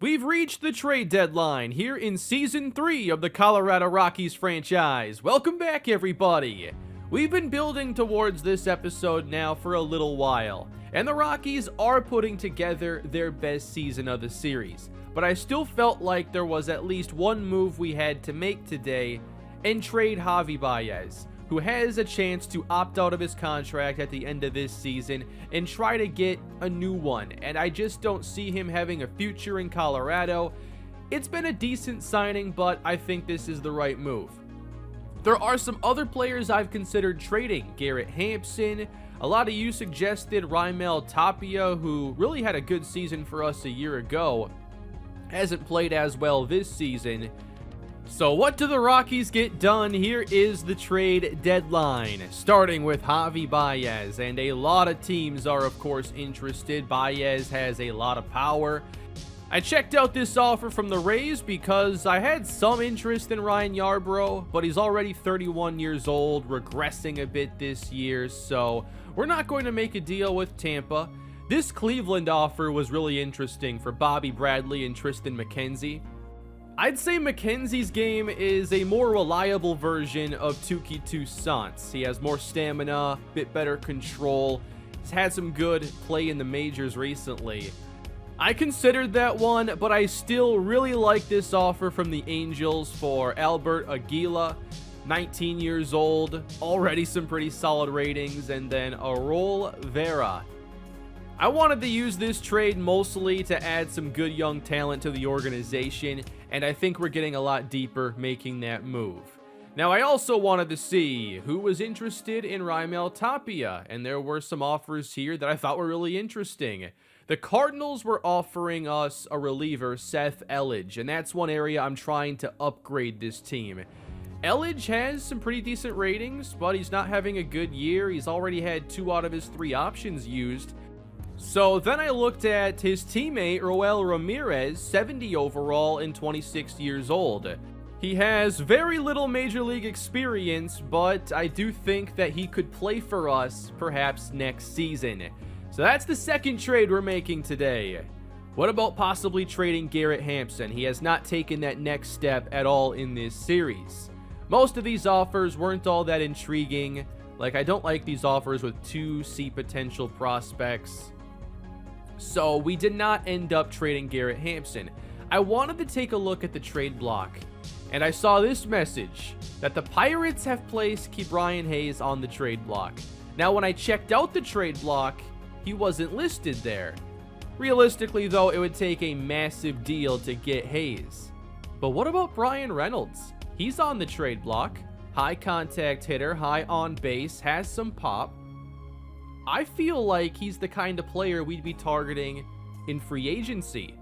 We've reached the trade deadline here in Season 3 of the Colorado Rockies franchise. Welcome back, everybody. We've been building towards this episode now for a little while, and the Rockies are putting together their best season of the series. But I still felt like there was at least one move we had to make today and trade Javy Baez, who has a chance to opt out of his contract at the end of this season and try to get a new one, and I just don't see him having a future in Colorado. It's been a decent signing, but I think this is the right move. There are some other players I've considered trading. Garrett Hampson, a lot of you suggested Raimel Tapia, who really had a good season for us a year ago, hasn't played as well this season. So what do the Rockies get done? Here is the trade deadline, starting with Javy Baez, and a lot of teams are of course interested. Baez has a lot of power. I checked out this offer from the Rays because I had some interest in Ryan Yarbrough, but he's already 31 years old, regressing a bit this year, so we're not going to make a deal with Tampa. This Cleveland offer was really interesting for Bobby Bradley and Tristan McKenzie. I'd say McKenzie's game is a more reliable version of Touki Toussaint's. He has more stamina, bit better control. He's had some good play in the majors recently. I considered that one, but I still really like this offer from the Angels for Albert Aguila, 19 years old, already some pretty solid ratings, and then Arol Vera. I wanted to use this trade mostly to add some good young talent to the organization, and I think we're getting a lot deeper making that move. Now, I also wanted to see who was interested in Raimel Tapia, and there were some offers here that I thought were really interesting. The Cardinals were offering us a reliever, Seth Elledge, and that's one area I'm trying to upgrade this team. Elledge has some pretty decent ratings, but he's not having a good year. He's already had 2 out of his 3 options used. So then I looked at his teammate, Roel Ramirez, 70 overall and 26 years old. He has very little major league experience, but I do think that he could play for us perhaps next season. So that's the second trade we're making today. What about possibly trading Garrett Hampson? He has not taken that next step at all in this series. Most of these offers weren't all that intriguing. Like, I don't like these offers with 2 C potential prospects. So we did not end up trading Garrett Hampson. I wanted to take a look at the trade block, and I saw this message that the Pirates have placed Ke'Bryan Hayes on the trade block. Now, when I checked out the trade block, he wasn't listed there. Realistically, though, it would take a massive deal to get Hayes. But what about Bryan Reynolds? He's on the trade block. High contact hitter, high on base, has some pop. I feel like he's the kind of player we'd be targeting in free agency.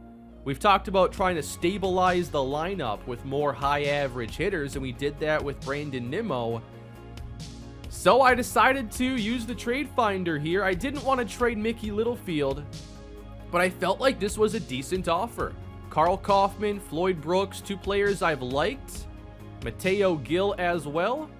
We've talked about trying to stabilize the lineup with more high average hitters, and we did that with Brandon Nimmo. So I decided to use the trade finder here. I didn't want to trade Mickey Littlefield, but I felt like this was a decent offer. Carl Kaufman, Floyd Brooks, 2 players I've liked. Mateo Gil as well.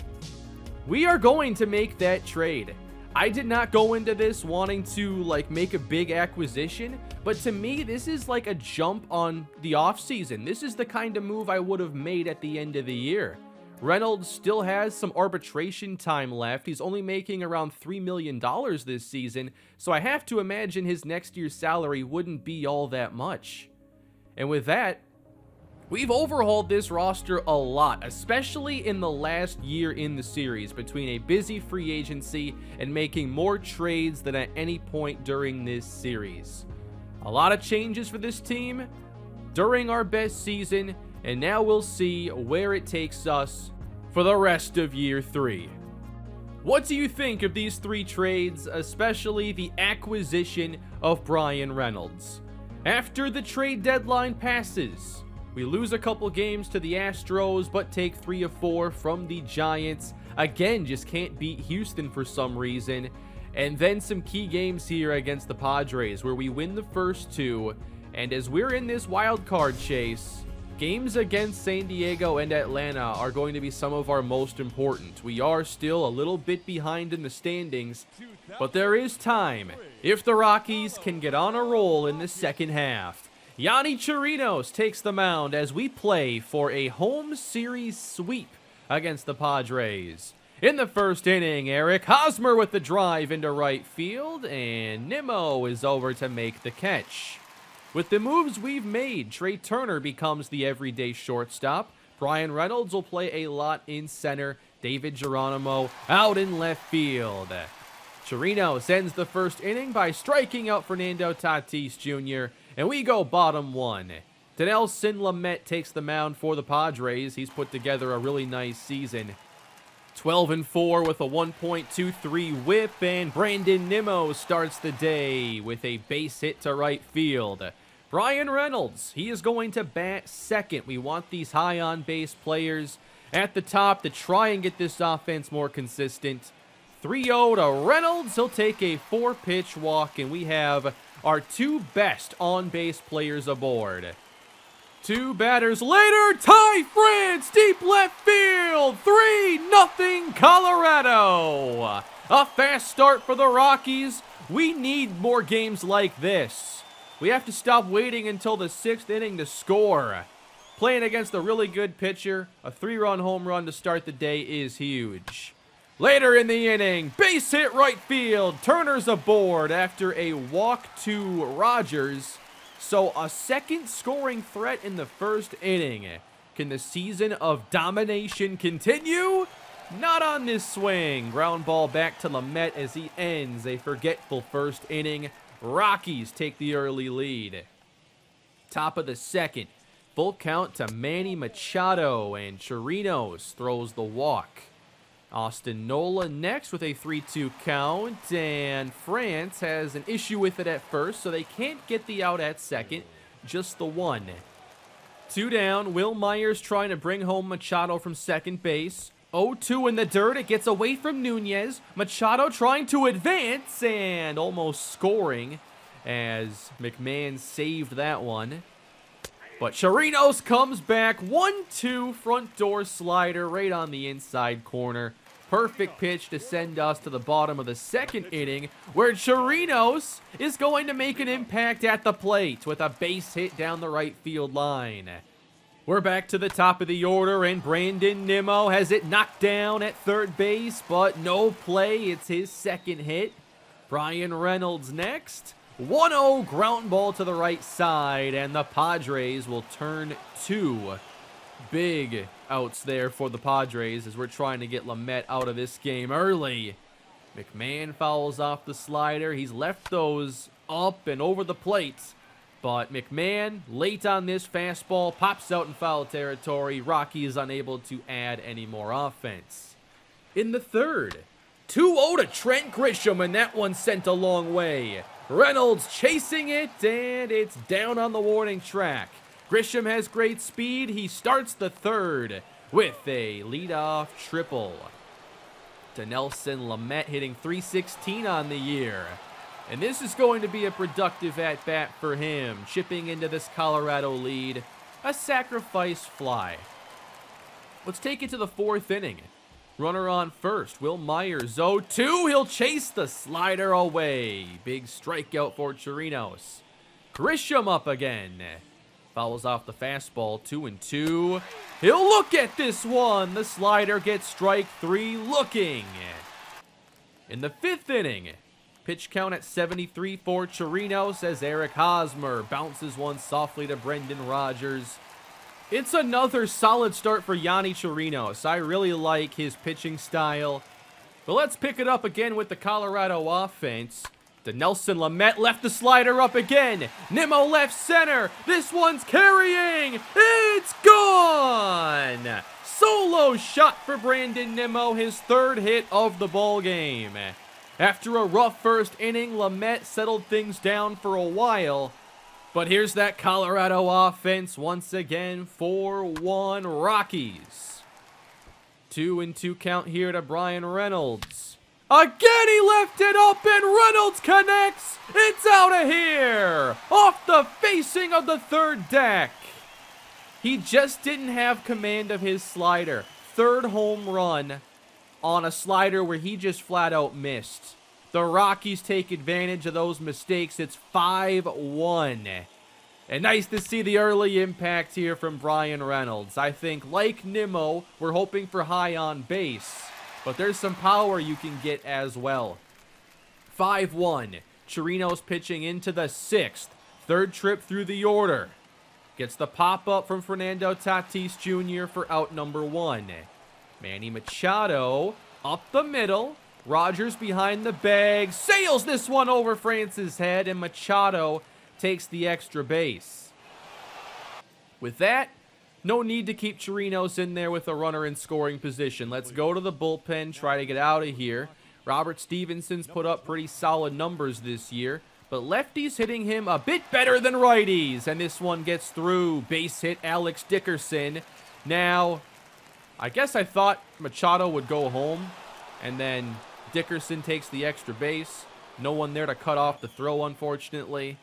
We are going to make that trade. I did not go into this wanting to make a big acquisition, but to me this is like a jump on the offseason. This is the kind of move I would have made at the end of the year. Reynolds still has some arbitration time left. He's only making around $3 million this season, so I have to imagine his next year's salary wouldn't be all that much. And with that, we've overhauled this roster a lot, especially in the last year in the series, between a busy free agency and making more trades than at any point during this series. A lot of changes for this team during our best season, and now we'll see where it takes us for the rest of year 3. What do you think of these 3 trades, especially the acquisition of Bryan Reynolds? After the trade deadline passes, we lose a couple games to the Astros, but take 3 of 4 from the Giants. Again, just can't beat Houston for some reason. And then some key games here against the Padres, where we win the first 2. And as we're in this wild card chase, games against San Diego and Atlanta are going to be some of our most important. We are still a little bit behind in the standings, but there is time if the Rockies can get on a roll in the second half. Yonny Chirinos takes the mound as we play for a home series sweep against the Padres. In the first inning, Eric Hosmer with the drive into right field, and Nimmo is over to make the catch. With the moves we've made, Trey Turner becomes the everyday shortstop. Bryan Reynolds will play a lot in center. David Geronimo out in left field. Chirinos ends the first inning by striking out Fernando Tatis Jr., and we go bottom one. Dinelson Lamet takes the mound for the Padres. He's put together a really nice season. 12-4 with a 1.23 whip, and Brandon Nimmo starts the day with a base hit to right field. Bryan Reynolds, he is going to bat second. We want these high on-base players at the top to try and get this offense more consistent. 3-0 to Reynolds. He'll take a 4-pitch walk, and we have our two best on-base players aboard. Two batters later, Ty France, deep left field, 3-0 Colorado. A fast start for the Rockies. We need more games like this. We have to stop waiting until the 6th inning to score. Playing against a really good pitcher, a 3-run home run to start the day is huge. Later in the inning, base hit right field. Turner's aboard after a walk to Rogers. So a second scoring threat in the first inning. Can the season of domination continue? Not on this swing. Ground ball back to Lamet as he ends a forgetful first inning. Rockies take the early lead. Top of the second. Full count to Manny Machado, and Chirinos throws the walk. Austin Nola next with a 3-2 count, and France has an issue with it at first, so they can't get the out at second, just the one. 2 down, Will Myers trying to bring home Machado from second base. 0-2 in the dirt, it gets away from Nunez. Machado trying to advance, and almost scoring as McMahon saved that one. But Chirinos comes back, 1-2 front door slider right on the inside corner. Perfect pitch to send us to the bottom of the second inning, where Chirinos is going to make an impact at the plate with a base hit down the right field line. We're back to the top of the order, and Brandon Nimmo has it knocked down at third base, but no play. It's his second hit. Bryan Reynolds next. 1-0 ground ball to the right side, and the Padres will turn 2. Big outs there for the Padres as we're trying to get Lamet out of this game early. McMahon fouls off the slider. He's left those up and over the plate, but McMahon, late on this fastball, pops out in foul territory. Rocky is unable to add any more offense. In the third, 2-0 to Trent Grisham, and that one sent a long way. Reynolds chasing it, and it's down on the warning track. Grisham has great speed. He starts the third with a leadoff triple. Dinelson Lamet hitting .316 on the year. And this is going to be a productive at-bat for him, chipping into this Colorado lead. A sacrifice fly. Let's take it to the 4th inning. Runner on first, Will Myers, 0-2. He'll chase the slider away. Big strikeout for Chirinos. Grisham up again. Fouls off the fastball, 2-2. He'll look at this one. The slider gets strike 3 looking. In the 5th inning, pitch count at 73 for Chirinos as Eric Hosmer bounces one softly to Brendan Rodgers. It's another solid start for Yonny Chirinos. I really like his pitching style. But let's pick it up again with the Colorado offense. Dinelson Lamet left the slider up again. Nimmo left center. This one's carrying. It's gone. Solo shot for Brandon Nimmo, his 3rd hit of the ball game. After a rough first inning, Lamet settled things down for a while. But here's that Colorado offense once again, 4-1 Rockies. 2-2 count here to Bryan Reynolds. Again, he left it up, and Reynolds connects. It's out of here, off the facing of the third deck. He just didn't have command of his slider. 3rd home run on a slider where he just flat out missed. The Rockies take advantage of those mistakes. It's 5-1. And nice to see the early impact here from Bryan Reynolds. I think, like Nimmo, we're hoping for high on base, but there's some power you can get as well. 5-1. Chirinos pitching into the 6th. Third trip through the order. Gets the pop-up from Fernando Tatis Jr. for out number 1. Manny Machado up the middle. Rogers behind the bag. Sails this one over France's head, and Machado takes the extra base. With that, no need to keep Chirinos in there with a runner in scoring position. Let's go to the bullpen, try to get out of here. Robert Stevenson's put up pretty solid numbers this year, but lefties hitting him a bit better than righties, and this one gets through. Base hit Alex Dickerson. Now, I guess I thought Machado would go home, and then Dickerson takes the extra base. No one there to cut off the throw, unfortunately.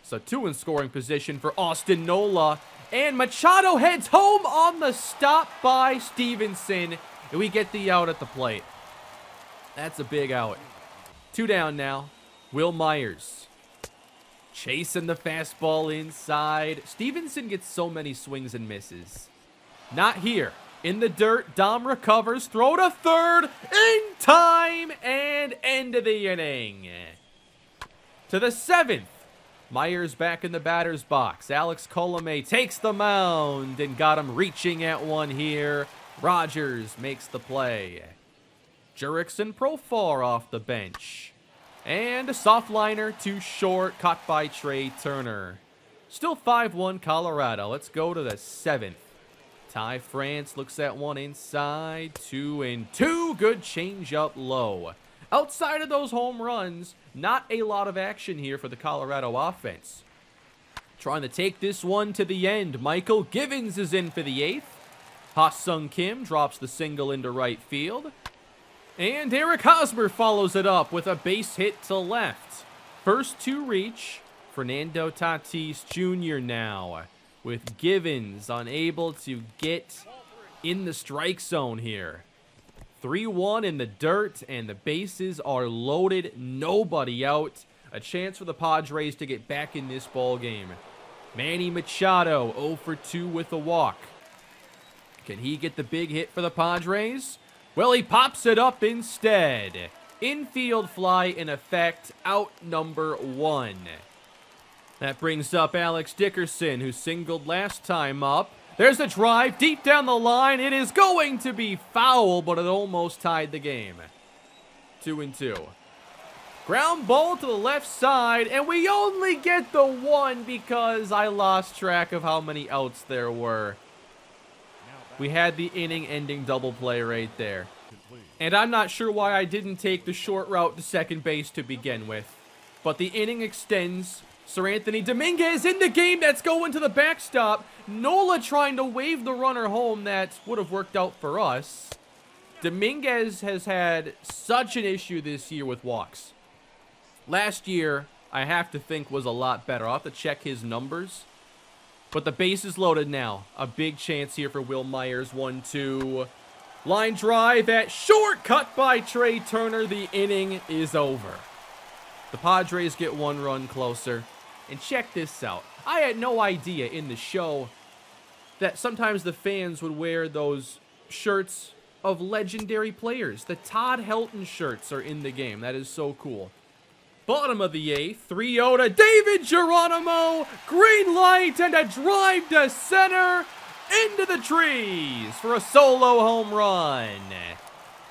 So 2 in scoring position for Austin Nola. And Machado heads home on the stop by Stevenson. And we get the out at the plate. That's a big out. 2 down now. Will Myers chasing the fastball inside. Stevenson gets so many swings and misses. Not here. In the dirt, Dom recovers. Throw to third. In time. And end of the inning. To the 7th. Myers back in the batter's box. Alex Colomé takes the mound and got him reaching at one here. Rogers makes the play. Jurickson Profar off the bench. And a soft liner too short, caught by Trey Turner. Still 5-1 Colorado. Let's go to the 7th. Ty France looks at one inside. 2-2. Good changeup low. Outside of those home runs, not a lot of action here for the Colorado offense. Trying to take this one to the end. Michael Givens is in for the 8th. Ha-Sung Kim drops the single into right field. And Eric Hosmer follows it up with a base hit to left. First to reach, Fernando Tatis Jr. now, with Givens unable to get in the strike zone here. 3-1 in the dirt, and the bases are loaded. Nobody out. A chance for the Padres to get back in this ball game. Manny Machado 0 for 2 with a walk. Can he get the big hit for the Padres? Well, he pops it up instead. Infield fly in effect, out number 1. That brings up Alex Dickerson, who singled last time up. There's a drive deep down the line. It is going to be foul, but it almost tied the game. 2-2. Ground ball to the left side, and we only get the 1 because I lost track of how many outs there were. We had the inning-ending double play right there. And I'm not sure why I didn't take the short route to second base to begin with. But the inning extends. Sir Anthony Dominguez in the game. That's going to the backstop. Nola trying to wave the runner home. That would have worked out for us. Dominguez has had such an issue this year with walks. Last year, I have to think, was a lot better. I'll have to check his numbers. But the base is loaded now. A big chance here for Will Myers. 1-2. Line drive at short. Cut by Trey Turner. The inning is over. The Padres get 1 run closer. And check this out. I had no idea in the show that sometimes the fans would wear those shirts of legendary players. The Todd Helton shirts are in the game. That is so cool. Bottom of the 8th, 3-0 to David Geronimo. Green light and a drive to center. Into the trees for a solo home run.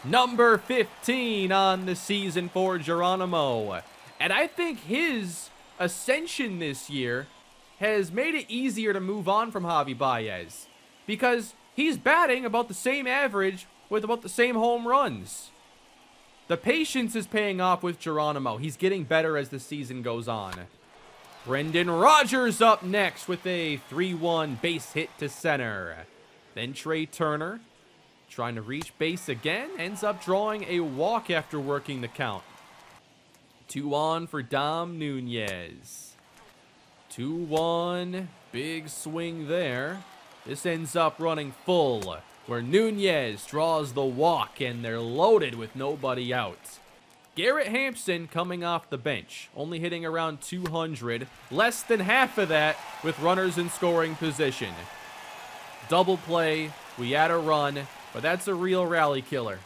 Number 15 on the season for Geronimo. And I think his ascension this year has made it easier to move on from Javy Baez, because he's batting about the same average with about the same home runs. The patience is paying off with Geronimo. He's getting better as the season goes on. Brendan Rodgers up next with a 3-1 base hit to center. Then Trey Turner trying to reach base again, ends up drawing a walk after working the count. 2 on for Dom Nunez. 2-1. Big swing there. This ends up running full, where Nunez draws the walk, and they're loaded with nobody out. Garrett Hampson coming off the bench, only hitting around 200, less than half of that with runners in scoring position. Double play, we add a run, but that's a real rally killer.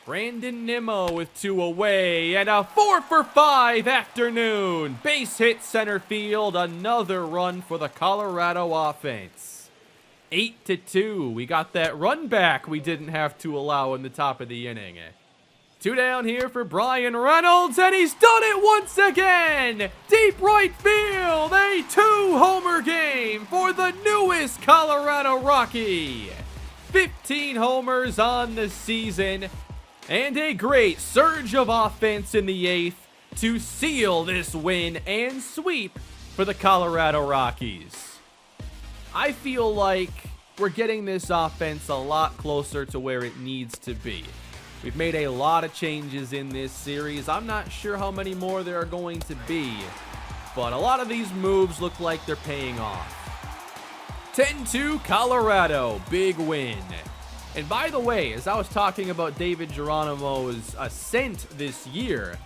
Brandon Nimmo with 2 away, and a 4-for-5 afternoon. Base hit center field, another run for the Colorado offense. 8-2, we got that run back we didn't have to allow in the top of the inning. 2 down here for Bryan Reynolds, and he's done it once again! Deep right field, a 2-homer game for the newest Colorado Rocky. 15 homers on the season, and a great surge of offense in the 8th to seal this win and sweep for the Colorado Rockies. I feel like we're getting this offense a lot closer to where it needs to be. We've made a lot of changes in this series. I'm not sure how many more there are going to be, but a lot of these moves look like they're paying off. 10-2 Colorado, big win. And by the way, as I was talking about David Geronimo's ascent this year,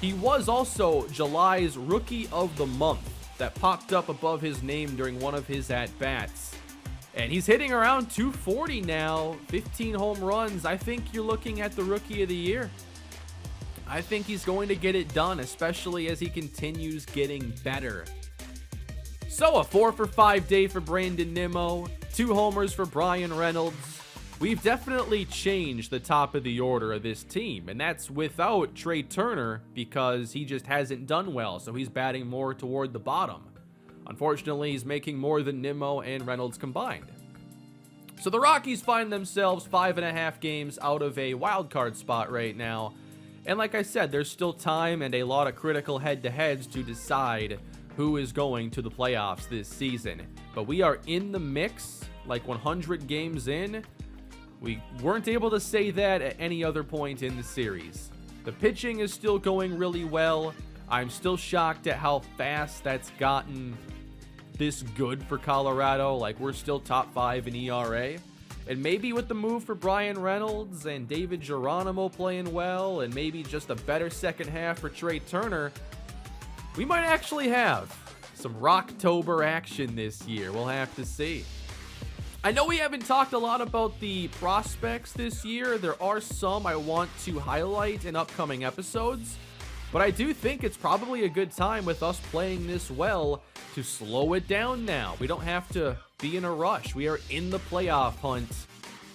he was also July's Rookie of the Month. That popped up above his name during one of his at-bats. And he's hitting around 240 now, 15 home runs. I think you're looking at the Rookie of the Year. I think he's going to get it done, especially as he continues getting better. So a 4-for-5 day for Brandon Nimmo, 2 homers for Bryan Reynolds. We've definitely changed the top of the order of this team, and that's without Trea Turner because he just hasn't done well, so he's batting more toward the bottom. Unfortunately, he's making more than Nimmo and Reynolds combined. So the Rockies find themselves 5.5 games out of a wild card spot right now, and like I said, there's still time and a lot of critical head-to-heads to decide who is going to the playoffs this season. But we are in the mix, like 100 games in. We weren't able to say that at any other point in the series. The pitching is still going really well. I'm still shocked at how fast that's gotten this good for Colorado. Like, we're still top 5 in ERA. And maybe with the move for Bryan Reynolds and David Geronimo playing well, and maybe just a better second half for Trea Turner, we might actually have some Rocktober action this year. We'll have to see. I know we haven't talked a lot about the prospects this year. There are some I want to highlight in upcoming episodes, but I do think it's probably a good time with us playing this well to slow it down now. We don't have to be in a rush. We are in the playoff hunt.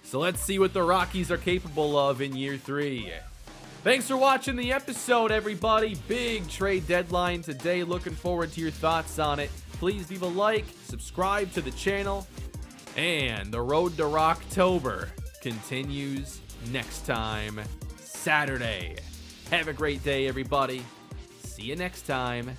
So let's see what the Rockies are capable of in year 3. Thanks for watching the episode, everybody. Big trade deadline today. Looking forward to your thoughts on it. Please leave a like, subscribe to the channel, and the road to Rocktober continues next time, Saturday. Have a great day, everybody. See you next time.